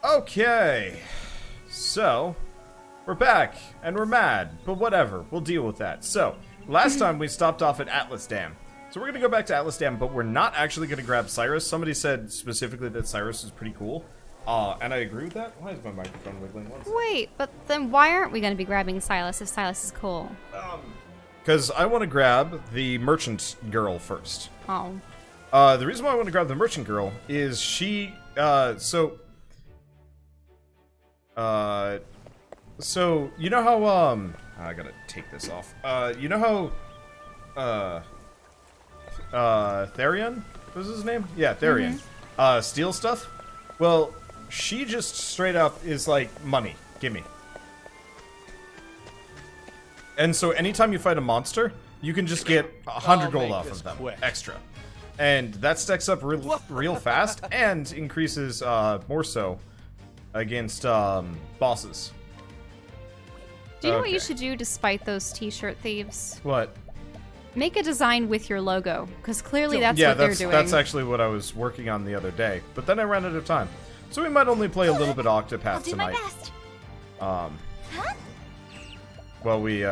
Okay, so we're back and we're mad, but whatever, we'll deal with that. So last time we stopped off at Atlas Dam, so we're gonna go back to Atlas Dam, but we're not actually gonna grab Cyrus. Somebody said specifically that Cyrus is pretty cool, and I agree with that. Why is my microphone wiggling once? Wait, but then why aren't we going to be grabbing Silas if Silas is cool? Because I want to grab the merchant girl first. Oh. The reason why I want to grab the merchant girl is she, so you know how, I gotta take this off. You know how, Therion? What was his name? Yeah, Therion. Steal stuff? Well, she just straight up is like, money, gimme. And so anytime you fight a monster, you can just get 100 gold off of them, extra. And that stacks up real fast and increases, more so, against, bosses. Do you know what you should do despite those t-shirt thieves? What? Make a design with your logo, because clearly that's what they're doing. That's actually what I was working on the other day, but then I ran out of time. So we might only play a little bit of Octopath tonight. Well, we,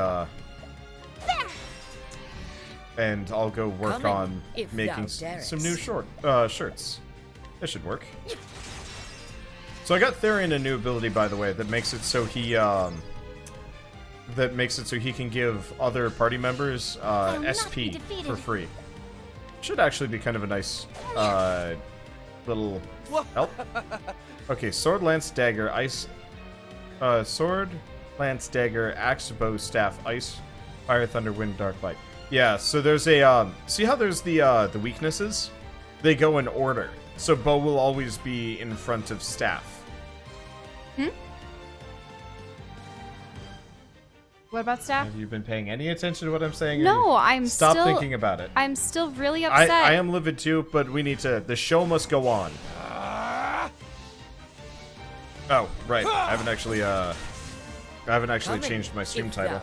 and I'll go work on making some new shirts. This should work. So I got Therion a new ability, by the way, that makes it so he can give other party members SP for free. Should actually be kind of a nice little help. Okay, sword, lance, dagger, ice. Sword, lance, dagger, axe, bow, staff, ice, fire, thunder, wind, dark, light. Yeah, so there's a, see how there's the weaknesses? They go in order. So bow will always be in front of staff. What about staff? Have you been paying any attention to what I'm saying? No, Stop thinking about it. I'm still really upset. I am livid too, but we need to, the show must go on. Oh, right. I haven't actually changed my stream title.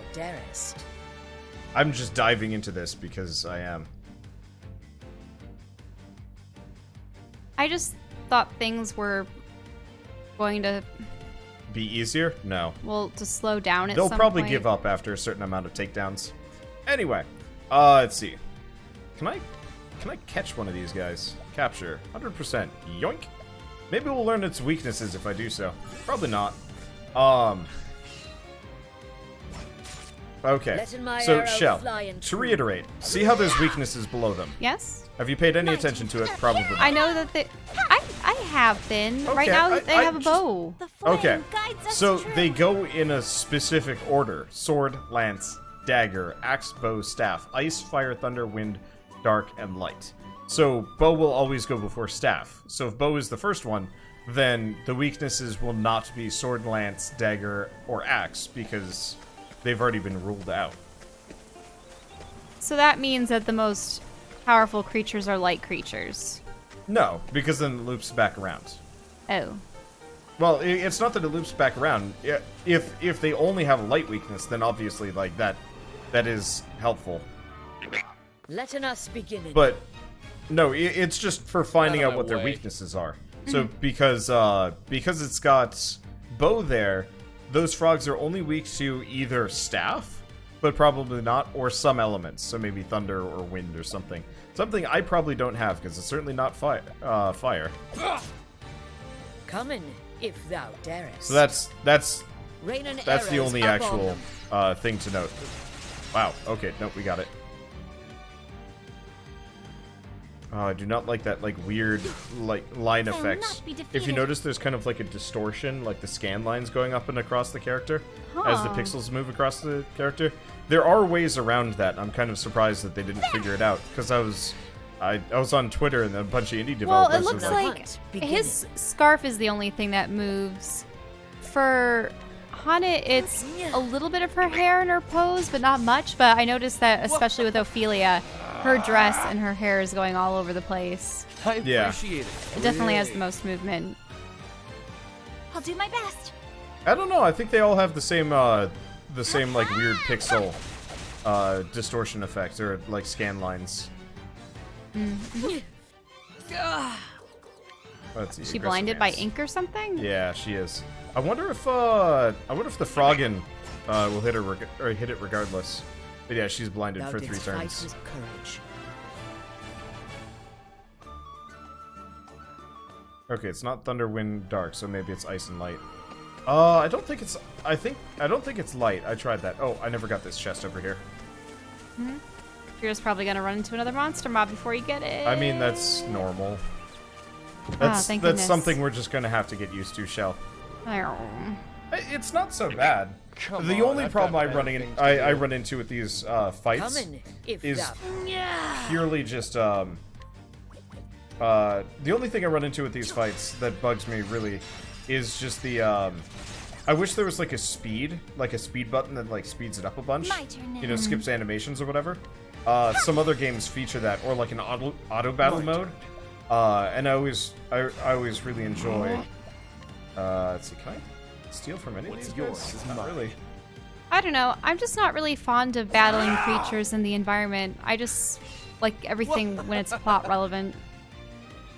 I'm just diving into this because I am. I just thought things were going to be easier? No. Well, to slow down at some point. They'll probably give up after a certain amount of takedowns. Anyway, let's see. Can I catch one of these guys? Capture. 100%. Yoink. Maybe we'll learn its weaknesses if I do so. Probably not. Okay, so Shell, to reiterate, see how there's weaknesses below them? Yes. Have you paid any attention to it? Probably not. I know that they... I have been. Okay, right now they have a bow. Okay, so they go in a specific order. Sword, lance, dagger, axe, bow, staff, ice, fire, thunder, wind, dark, and light. So bow will always go before staff. So if bow is the first one, then the weaknesses will not be sword, lance, dagger, or axe, because they've already been ruled out. So that means that the most powerful creatures are light creatures. No, because then it loops back around. Oh. Well, it's not that it loops back around. If they only have a light weakness, then obviously like that is helpful. Let us begin. But no, it's just for finding out what their weaknesses are. So because it's got bow there, those frogs are only weak to either staff, but probably not, or some elements. So maybe thunder or wind or something. Something I probably don't have, because it's certainly not fire. Come in, if thou darest. So that's the only actual thing to note. Wow. Okay. Nope. We got it. I do not like that weird line effects. If you notice, there's kind of like a distortion, like the scan lines going up and across the character as the pixels move across the character. There are ways around that. I'm kind of surprised that they didn't figure it out, because I was on Twitter and a bunch of indie developers. Well, it looks like his scarf is the only thing that moves. For Hana, it's a little bit of her hair and her pose, but not much. But I noticed that, especially with Ophelia, her dress and her hair is going all over the place. I appreciate it. It definitely has the most movement. I'll do my best. I don't know. I think they all have the same like weird pixel distortion effect, or like scan lines. Let's see. Is she aggressive blinded by hands. ink or something? Yeah, she is. I wonder if the Froggin will hit her or hit it regardless. But yeah, she's blinded Thou for 3 didst fight turns. with courage. Okay, it's not thunder, wind, dark, so maybe it's ice and light. I don't think it's. I don't think it's light. I tried that. Oh, I never got this chest over here. You're just probably gonna run into another monster mob before you get it. I mean, that's normal. That's thank goodness. something we're just gonna have to get used to, Shell. Oh. It's not so bad. Come The on, only I've problem got I better run things to I do. run into with these fights Come in, if is thou... purely just the only thing I run into with these fights that bugs me really is just the I wish there was like a speed button that like speeds it up a bunch. My turn now. You know, skips animations or whatever. Some other games feature that, or like an auto battle mode. And I always really enjoy. Let's see, can I steal from any of these yours guys? is Not mine. really. I don't know. I'm just not really fond of battling creatures in the environment. I just like everything when it's plot relevant.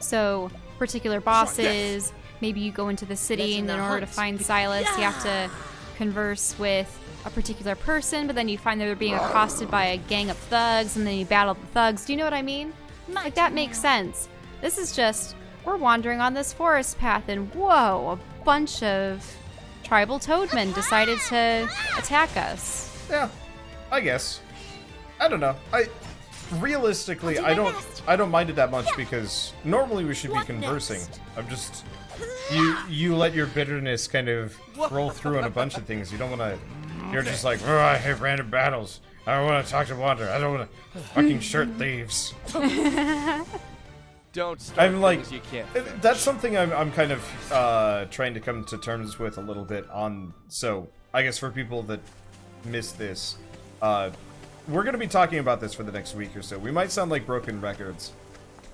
So, particular bosses, maybe you go into the city and in order to find Silas, you have to converse with a particular person, but then you find that they're being accosted by a gang of thugs, and then you battle the thugs. Do you know what I mean? Like, that makes sense. This is just, we're wandering on this forest path, and whoa, a bunch of tribal toadmen decided to attack us. Yeah, I guess. I don't know. Realistically, I'll do my I best. don't mind it that much because normally we should be What conversing. next? I'm just you let your bitterness kind of roll through on a bunch of things. You don't want to. You're just like, oh, I hate random battles. I don't want to talk to Wander. I don't want to fucking shirt thieves. Don't start I'm like, things you can't finish. that's something I'm kind of trying to come to terms with a little bit on. So I guess for people that miss this, we're gonna be talking about this for the next week or so. We might sound like broken records,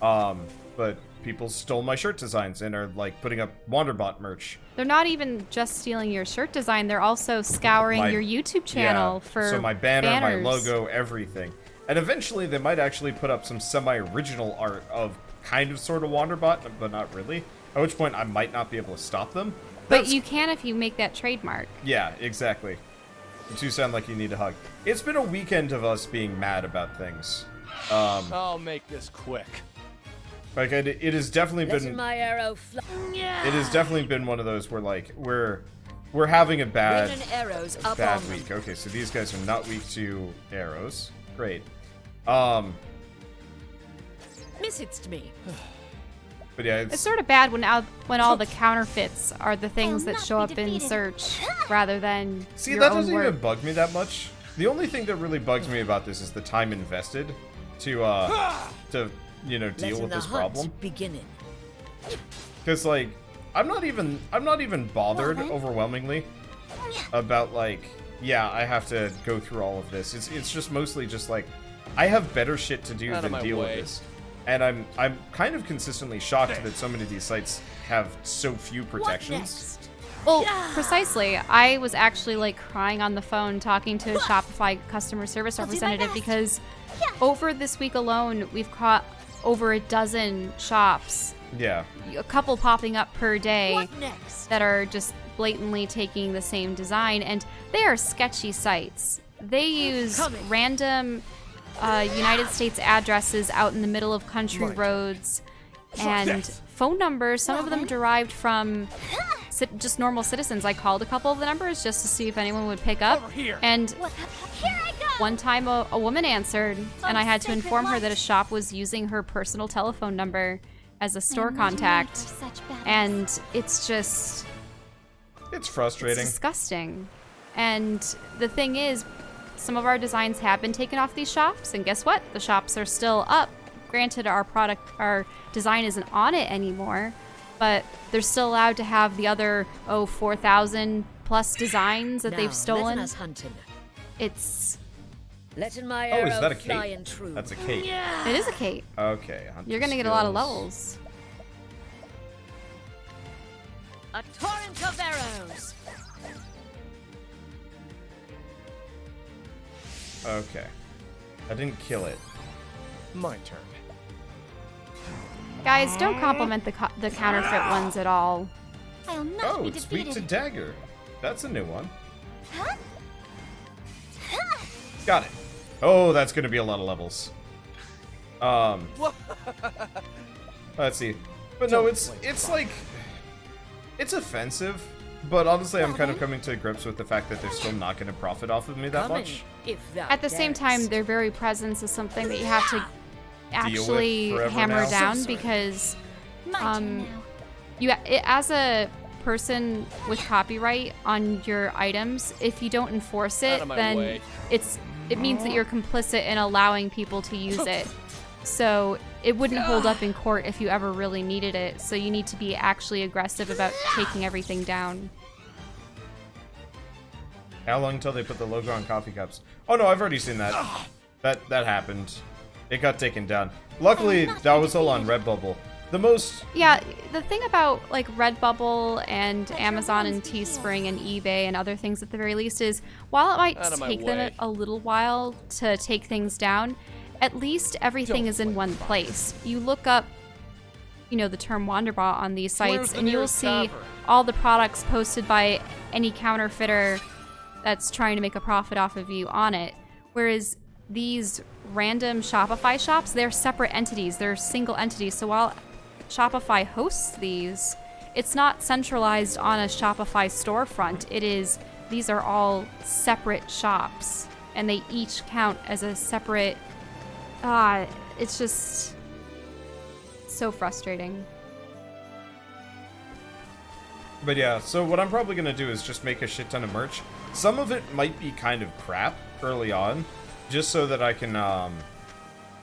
but people stole my shirt designs and are like putting up Wanderbot merch. They're not even just stealing your shirt design, they're also scouring My- your YouTube channel for so my banner, banners. my logo, everything. And eventually they might actually put up some semi-original art of kind of sort of Wanderbot, but not really. At which point I might not be able to stop them. But That's- you can if you make that trademark. Yeah, exactly. You two sound like you need a hug. It's been a weekend of us being mad about things. I'll make this quick. Like it has definitely Letting been. my arrow fly. It has definitely been one of those where like we're having a bad Bring an arrows up bad on week. them. Okay, so these guys are not weak to arrows. Great. Missed me. But yeah, It's sort of bad when all the counterfeits are the things I'll that not show be up in defeated. search rather than see, your that own doesn't work. even bug me that much. The only thing that really bugs me about this is the time invested to you know deal Letting with the this hunt problem. beginning. Because like I'm not even bothered Well, then. overwhelmingly about like yeah I have to go through all of this. It's just mostly just like I have better shit to do Out of than my deal with way. this. And I'm kind of consistently shocked that so many of these sites have so few protections. Well, precisely. I was actually like crying on the phone talking to a Shopify customer service I'll do my representative best. because over this week alone, we've caught over a dozen shops, Yeah. a couple popping up per day What next? that are just blatantly taking the same design, and they are sketchy sites. They use Coming. random United States addresses out in the middle of country roads and phone numbers, some of them derived from just normal citizens. I called a couple of the numbers just to see if anyone would pick up. Over here. And Here I go! one time a woman answered, and I had to sacred inform her that a light. shop was using her personal telephone number as a store I'm not made contact. for such battles. And it's just It's it's frustrating. disgusting. And the thing is, some of our designs have been taken off these shops, and guess what? The shops are still up. Granted, our design isn't on it anymore, but they're still allowed to have the other 4,000 plus designs that Now, they've stolen. letting us hunting. It's Letting my Oh, arrow is that a fly cape? and true. That's a cape. it is a cape. Okay. hunting You're gonna get a lot of skills. levels. A torrent of arrows. Okay. I didn't kill it. My turn. Guys, don't compliment the counterfeit ones at all. I'll not Oh, be it's weak defeated. to dagger. That's a new one. Huh? Got it. Oh, that's gonna be a lot of levels. Let's see. But no, it's like it's offensive. But honestly, I'm kind of coming to grips with the fact that they're still not going to profit off of me that much. At the same time, their very presence is something that you have to actually hammer down because as a person with copyright on your items, if you don't enforce it, then it means that you're complicit in allowing people to use it. So it wouldn't hold up in court if you ever really needed it. So you need to be actually aggressive about taking everything down. How long until they put the logo on coffee cups? Oh no, I've already seen that. That happened. It got taken down. Luckily, that was all on Redbubble. Yeah, the thing about like Redbubble and Amazon and Teespring and eBay and other things at the very least is, while it might take them a little while to take things down, at least everything is in one place. You look up, the term Wanderbot on these sites, and you'll see all the products posted by any counterfeiter that's trying to make a profit off of you on it. Whereas these random Shopify shops, they're separate entities. They're single entities. So while Shopify hosts these, it's not centralized on a Shopify storefront. These are all separate shops, and they each count as a separate. It's just so frustrating. But yeah, so what I'm probably gonna do is just make a shit ton of merch. Some of it might be kind of crap early on, just so that I can,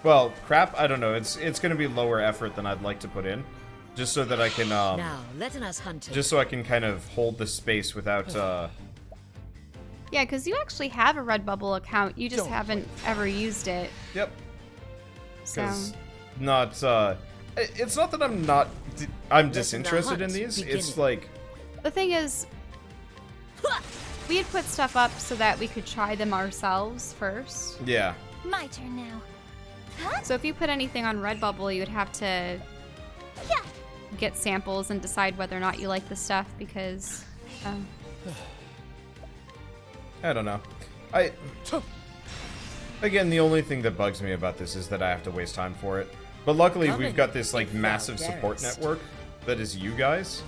well, crap, I don't know, it's gonna be lower effort than I'd like to put in, just so that I can, now, letting us hunt it. just so I can kind of hold the space without, Yeah, because you actually have a Redbubble account, you just haven't ever used it. Yep. So. It's not that I'm disinterested in these, it's like... The thing is, we had put stuff up so that we could try them ourselves first. Yeah. My turn now. Huh? So if you put anything on Redbubble, you would have to get samples and decide whether or not you like the stuff because... I don't know. Again, the only thing that bugs me about this is that I have to waste time for it. But luckily, we've got this, like, massive support network that is you guys.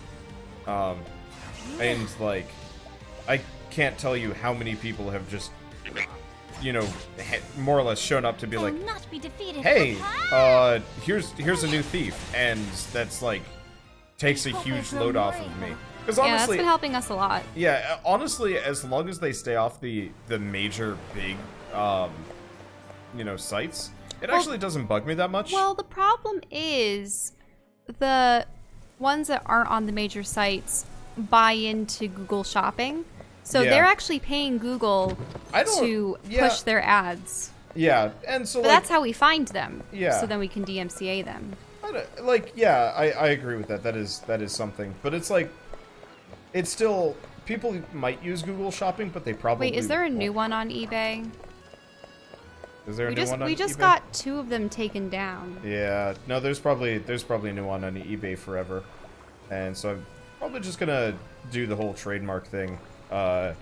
And, like, I can't tell you how many people have just, more or less shown up to be like, not be defeated. hey, here's a new thief. And that's, like, takes a huge load off of me. Because honestly, that's been helping us a lot. Yeah, honestly, as long as they stay off the major big, sites, it actually doesn't bug me that much. Well, the problem is the ones that aren't on the major sites buy into Google Shopping. So they're actually paying Google to push their ads. Yeah, and so but that's how we find them. Yeah. So then we can DMCA them. I agree with that. That is something. But it's like, it's still, people might use Google Shopping, but they probably Wait, is there a new won't. one on eBay? Is there a new one on eBay? We just got 2 of them taken down. Yeah, no, there's probably a new one on eBay forever. And so I'm probably just gonna do the whole trademark thing. Well,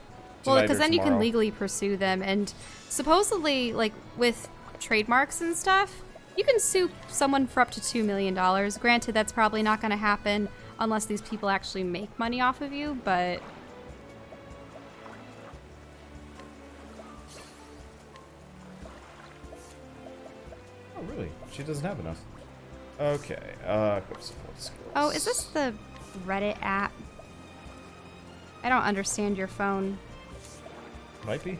because then you can legally pursue them, and supposedly, like, with trademarks and stuff, you can sue someone for up to $2 million. Granted, that's probably not going to happen unless these people actually make money off of you, but... Oh, really? She doesn't have enough. Okay, equip support skills. Oh, is this the Reddit app? I don't understand your phone. Might be.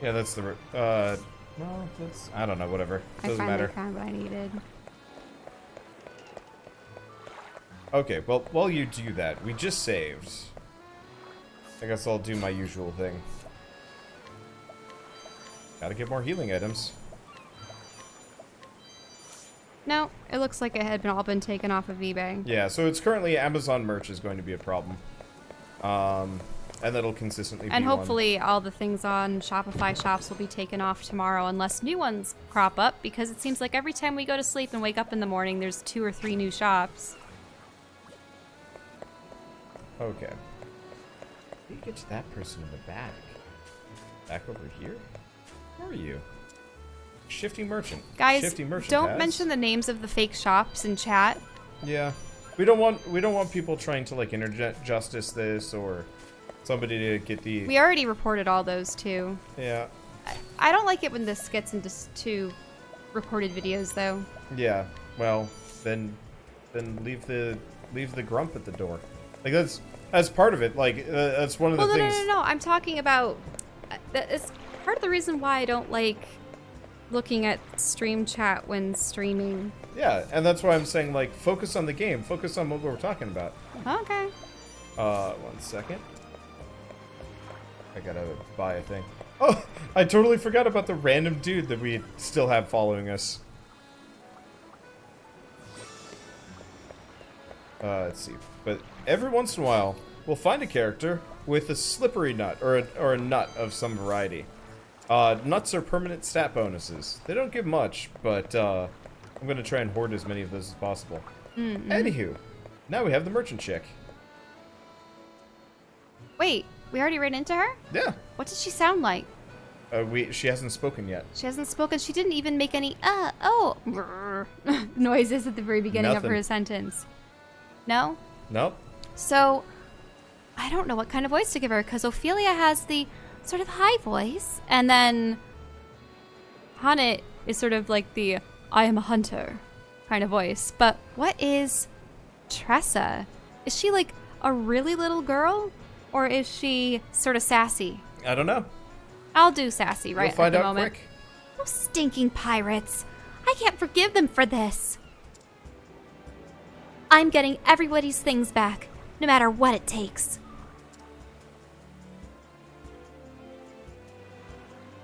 Yeah, that's the... no, that's... I don't know, whatever. Doesn't matter. I finally found what I needed. Okay, well, while you do that, we just saved. I guess I'll do my usual thing. Gotta get more healing items. No, it looks like it had all been taken off of eBay. Yeah, so it's currently Amazon merch is going to be a problem. and that'll consistently And be one. hopefully all the things on Shopify shops will be taken off tomorrow unless new ones crop up, because it seems like every time we go to sleep and wake up in the morning, there's 2 or 3 new shops. Okay. How do you get to that person in the back? Back over here? Where are you? Shifty Merchant. Guys, Shifty Merchant don't has. mention the names of the fake shops in chat. Yeah. We don't want people trying to like internet justice this or somebody to get the We already reported all those too. Yeah. I don't like it when this gets into reported videos though. Yeah. Well, then leave the grump at the door. Like that's part of it. Like that's one of the things. No. I'm talking about. It's part of the reason why I don't like looking at stream chat when streaming. Yeah, and that's why I'm saying like focus on the game. Focus on what we're talking about. Okay. 1 second. I gotta buy a thing. Oh, I totally forgot about the random dude that we still have following us. Let's see. But every once in a while, we'll find a character with a slippery nut or a nut of some variety. Nuts are permanent stat bonuses. They don't give much, but I'm gonna try and hoard as many of those as possible. Anywho, now we have the merchant chick. Wait, we already ran into her? Yeah. What does she sound like? She hasn't spoken yet. She hasn't spoken. She didn't even make any noises at the very beginning Nothing. of her sentence. No? Nope. So, I don't know what kind of voice to give her, because Ophelia has the sort of high voice, and then Hana is sort of like the I am a hunter kind of voice. But what is Tressa? Is she like a really little girl, or is she sort of sassy? I don't know. I'll do sassy right We'll find at the out moment. quick. Those stinking pirates. I can't forgive them for this. I'm getting everybody's things back, no matter what it takes.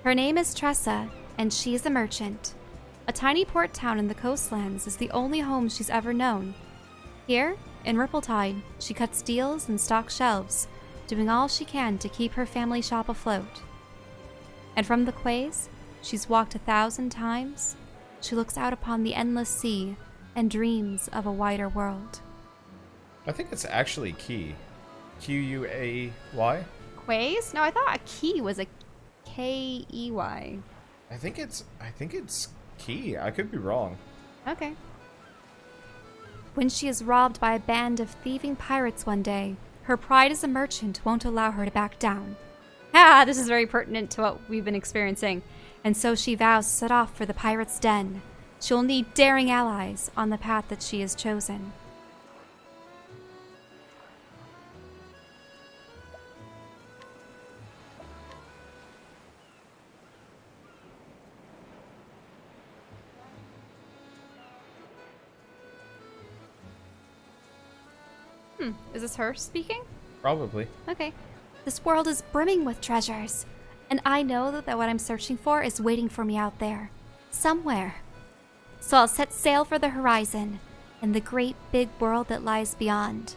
Her name is Tressa, and she's a merchant. A tiny port town in the coastlands is the only home she's ever known. Here, in Rippletide, she cuts deals and stocks shelves, doing all she can to keep her family shop afloat. And from the quays, she's walked 1,000 times. She looks out upon the endless sea and dreams of a wider world. I think it's actually Key. Q-U-A-Y? Quays? No, I thought a key was a K-E-Y. I think it's Key. I could be wrong. Okay. When she is robbed by a band of thieving pirates one day, her pride as a merchant won't allow her to back down. Ah, this is very pertinent to what we've been experiencing. And so she vows to set off for the pirate's den. She'll need daring allies on the path that she has chosen. Is this her speaking? Probably. Okay. This world is brimming with treasures, and I know that what I'm searching for is waiting for me out there, somewhere. So I'll set sail for the horizon and the great big world that lies beyond.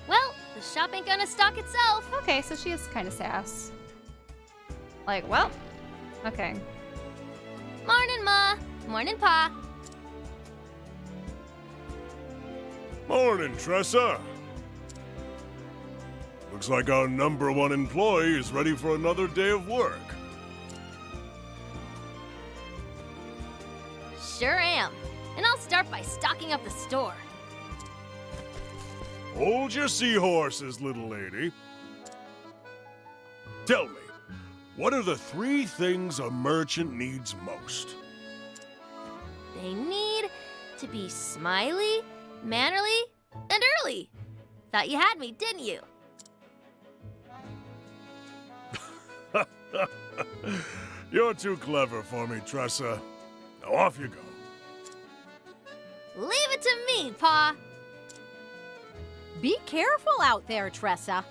Well, the shop ain't gonna stock itself. Okay, so she is kind of sass. Like, well, okay. Morning, Ma. Morning, Pa. Morning, Tressa. Looks like our #1 employee is ready for another day of work. Sure am. And I'll start by stocking up the store. Hold your seahorses, little lady. Tell me, what are the 3 things a merchant needs most? They need to be smiley, mannerly, and early. Thought you had me, didn't you? You're too clever for me, Tressa. Now off you go. Leave it to me, Pa. Be careful out there, Tressa.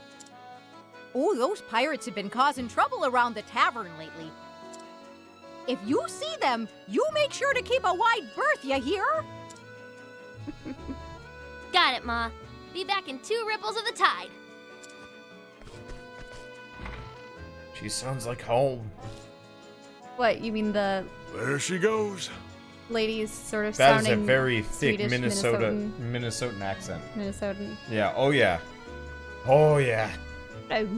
Oh, those pirates have been causing trouble around the tavern lately. If you see them, you make sure to keep a wide berth, you hear? Got it, Ma. Be back in 2 ripples of the tide. She sounds like home. What, you mean the There she goes. ladies sort of That is sounding a very thick Swedish, Minnesotan accent. Minnesotan. Yeah, oh yeah. Oh yeah.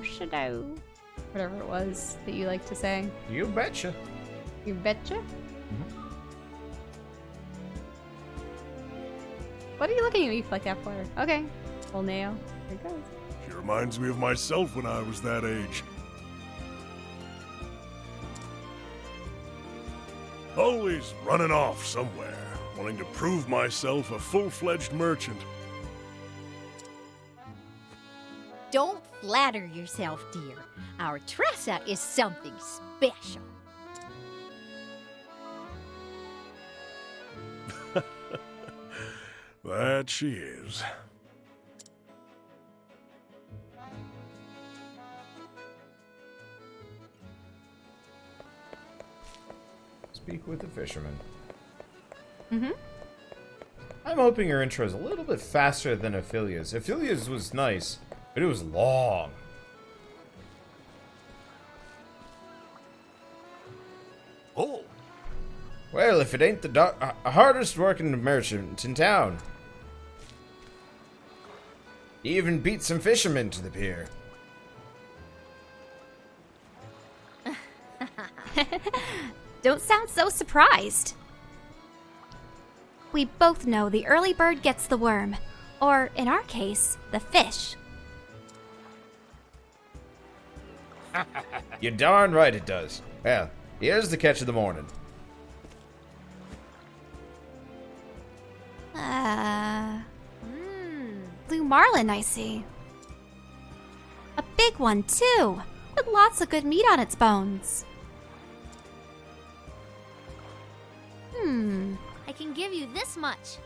Shadow. Whatever it was that you like to say. You betcha. You betcha. What are you looking at me like that for? Okay. Well, Neo. Here it goes. She reminds me of myself when I was that age. Always running off somewhere, wanting to prove myself a full-fledged merchant. Don't flatter yourself, dear. Our Tressa is something special. That she is. Speak with the fisherman. Mm-hmm. I'm hoping her intro is a little bit faster than Ophelia's. Ophelia's was nice, but it was long. Oh, Well, if it ain't the hardest working merchant in town. He even beat some fishermen to the pier. Don't sound so surprised. We both know the early bird gets the worm, or in our case, the fish. You're darn right it does. Well, here's the catch of the morning. Blue marlin, I see. A big one, too, with lots of good meat on its bones. I can give you this much.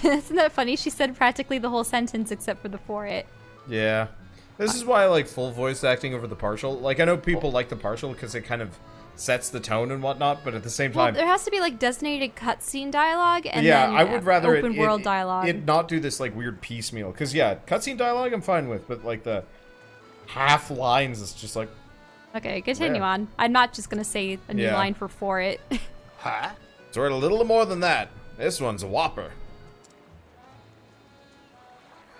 Isn't that funny? She said practically the whole sentence except for the for it. Yeah. This is why I like full voice acting over the partial. Like, I know people like the partial because it kind of sets the tone and whatnot, but at the same Well, time... there has to be like designated cutscene dialogue and yeah, then I would rather open world dialogue. it not do this like weird piecemeal. Because yeah, cutscene dialogue I'm fine with, but like the half lines is just like... Okay, continue Yeah. on. I'm not just gonna say a new Yeah. line for it. huh? It's worth a little more than that. This one's a whopper.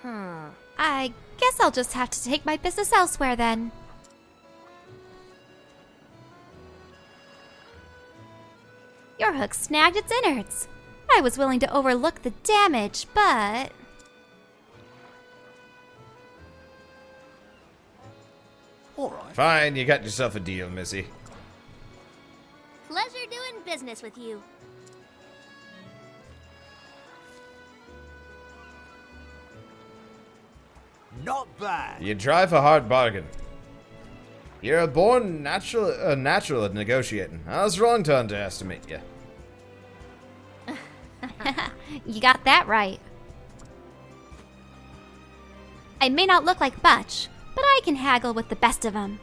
I guess I'll just have to take my business elsewhere then. Your hook snagged its innards. I was willing to overlook the damage, but... Alright. Fine, you got yourself a deal, Missy. Pleasure doing business with you. Not bad. You drive a hard bargain. You're a born natural at negotiating. I was wrong to underestimate you. You got that right. I may not look like much, but I can haggle with the best of them.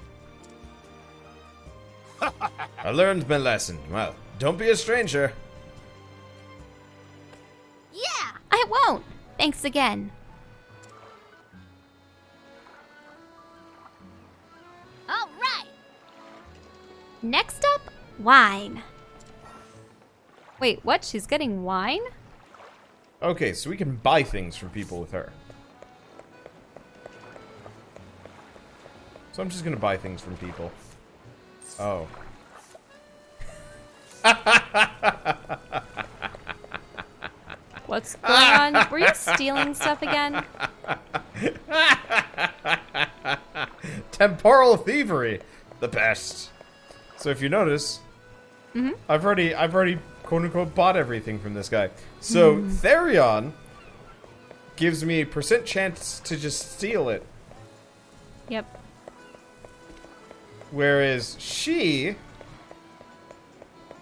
I learned my lesson. Well, don't be a stranger. Yeah! I won't. Thanks again. All right! Next up, wine. Wait, what? She's getting wine? Okay, so we can buy things from people with her. So I'm just gonna buy things from people. Oh. What's going on? Were you stealing stuff again? Temporal thievery, the best. So if you notice, I've already quote unquote bought everything from this guy. So Therion gives me a % chance to just steal it, Yep. whereas she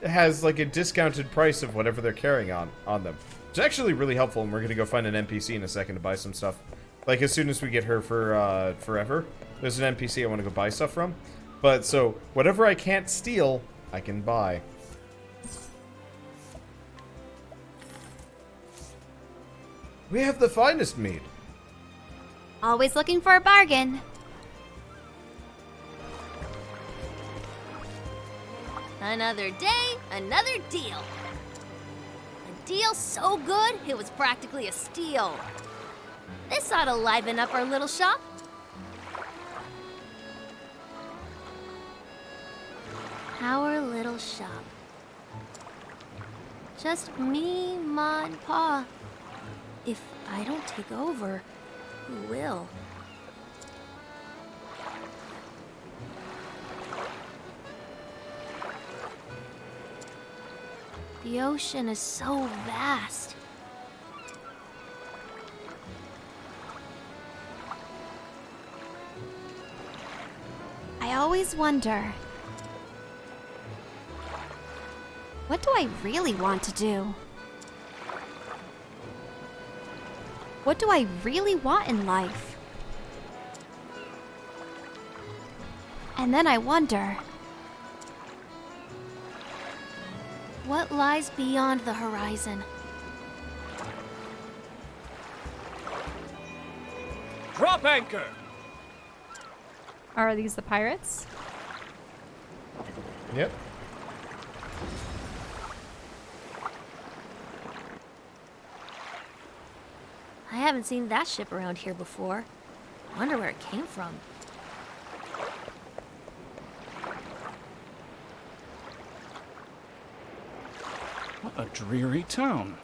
has like a discounted price of whatever they're carrying on them. It's actually really helpful, and we're gonna go find an NPC in a second to buy some stuff. Like as soon as we get her for forever, there's an NPC I want to go buy stuff from. But so whatever I can't steal, I can buy. We have the finest meat. Always looking for a bargain. Another day, another deal. A deal so good, it was practically a steal. This ought to liven up our little shop. Our little shop. Just me, Ma, and Pa. If I don't take over, who will? The ocean is so vast. I always wonder, what do I really want to do? What do I really want in life? And then I wonder, What lies beyond the horizon? Drop anchor! Are these the pirates? Yep. I haven't seen that ship around here before. Wonder where it came from. What a dreary town.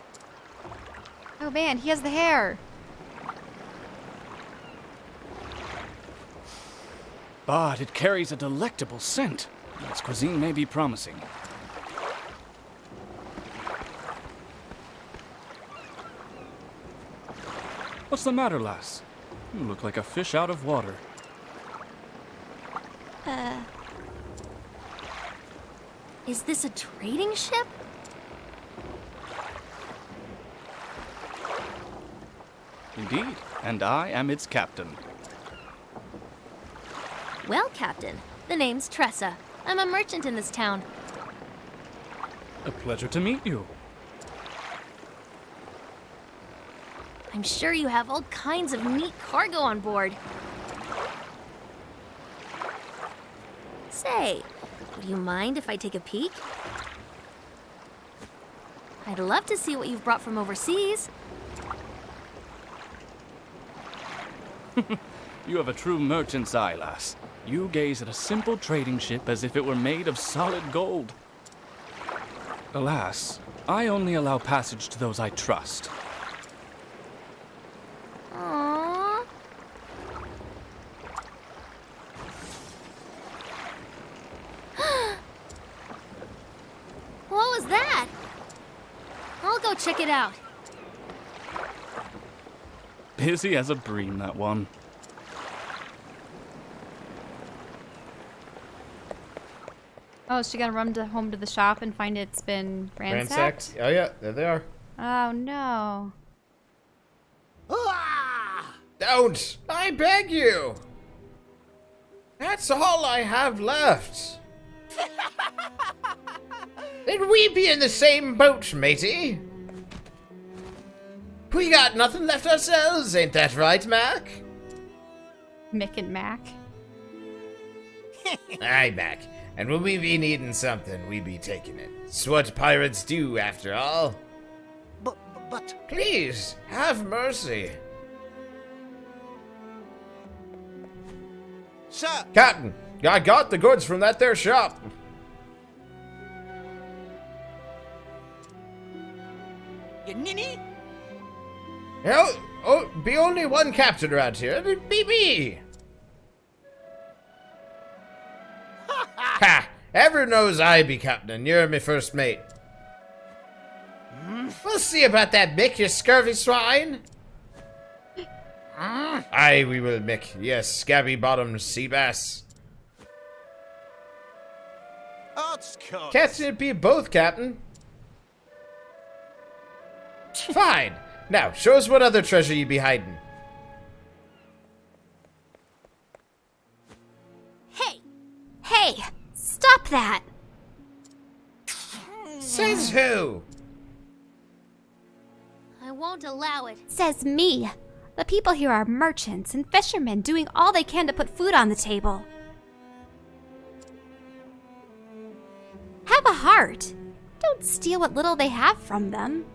Oh man, he has the hair. But it carries a delectable scent. Its cuisine may be promising. What's the matter, lass? You look like a fish out of water. Is this a trading ship? Indeed, and I am its captain. Well, Captain, the name's Tressa. I'm a merchant in this town. A pleasure to meet you. I'm sure you have all kinds of neat cargo on board. Say, would you mind if I take a peek? I'd love to see what you've brought from overseas. You have a true merchant's eye, lass. You gaze at a simple trading ship as if it were made of solid gold. Alas, I only allow passage to those I trust. Aww. What was that? I'll go check it out. Busy as a bream, that one. Oh, is she gonna run home to the shop and find it's been ransacked? Oh yeah, there they are. Oh no. Don't! I beg you! That's all I have left. Then we be in the same boat, matey. We got nothing left ourselves, ain't that right, Mac? Mick and Mac. Aye, Mac. And when we be needing something, we be taking it. It's what pirates do, after all. But... Please, have mercy. Sir! Captain, I got the goods from that there shop. You ninny? Be only one captain around here, and it be me. Ha! Everyone knows I be captain, and you're my first mate. We'll see about that, Mick, you scurvy swine. Aye, we will, Mick. Yes, scabby-bottomed sea bass. Can't be both, Captain. Fine. Now, show us what other treasure you be hiding. Hey! Hey, stop that! Says who? I won't allow it. Says me. The people here are merchants and fishermen doing all they can to put food on the table. Have a heart. Don't steal what little they have from them.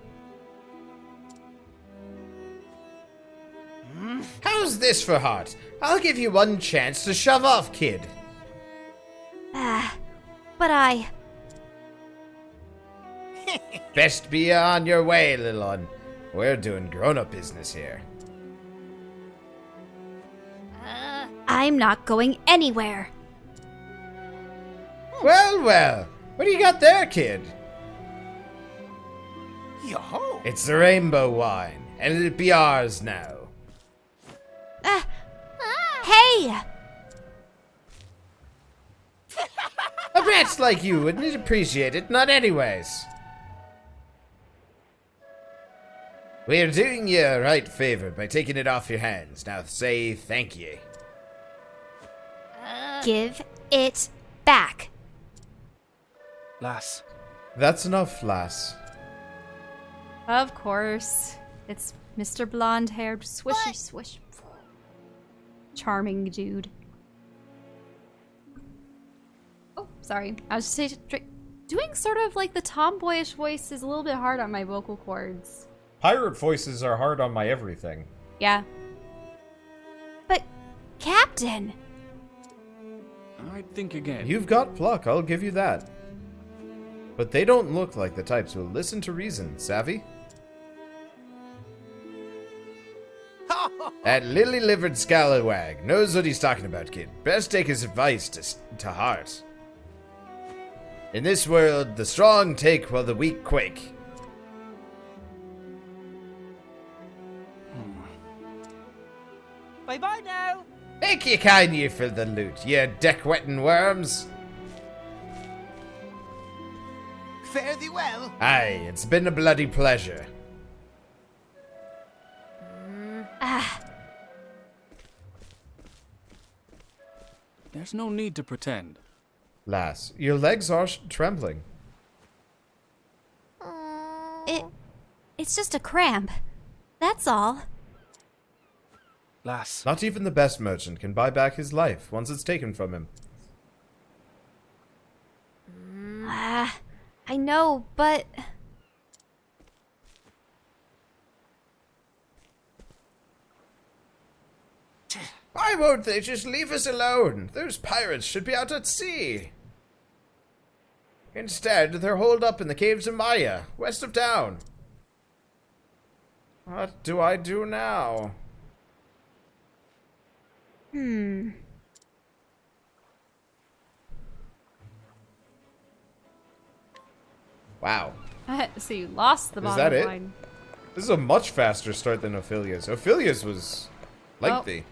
How's this for heart? I'll give you one chance to shove off, kid. But I... Best be on your way, little one. We're doing grown-up business here. I'm not going anywhere. Well, well. What do you got there, kid? Yo! It's the rainbow wine, and it'll be ours now. Hey! A brat like you wouldn't appreciate it, not anyways. We're doing you a right favor by taking it off your hands. Now say thank you. Give it back. Lass, That's enough, lass. Of course. It's Mr. Blonde-haired swishy swish. Charming dude. Oh, sorry. I was just doing sort of like the tomboyish voice is a little bit hard on my vocal cords. Pirate voices are hard on my everything. Yeah. But, Captain... I'd think again. You've got pluck, I'll give you that. But they don't look like the types who'll listen to reason, savvy? That lily-livered scallywag knows what he's talking about, kid. Best take his advice to heart. In this world, the strong take while the weak quake. Bye-bye now! Make ye kind ye for the loot, ye deck-wetting worms. Fare thee well. Aye, it's been a bloody pleasure. There's no need to pretend. Lass, your legs are trembling. It's just a cramp. That's all. Lass, Not even the best merchant can buy back his life once it's taken from him. I know, but... Why won't they just leave us alone? Those pirates should be out at sea. Instead, they're holed up in the caves of Maya, west of town. What do I do now? Wow. So you lost the Is bottle that of it? wine. This is a much faster start than Ophelia's. Ophelia's was lengthy.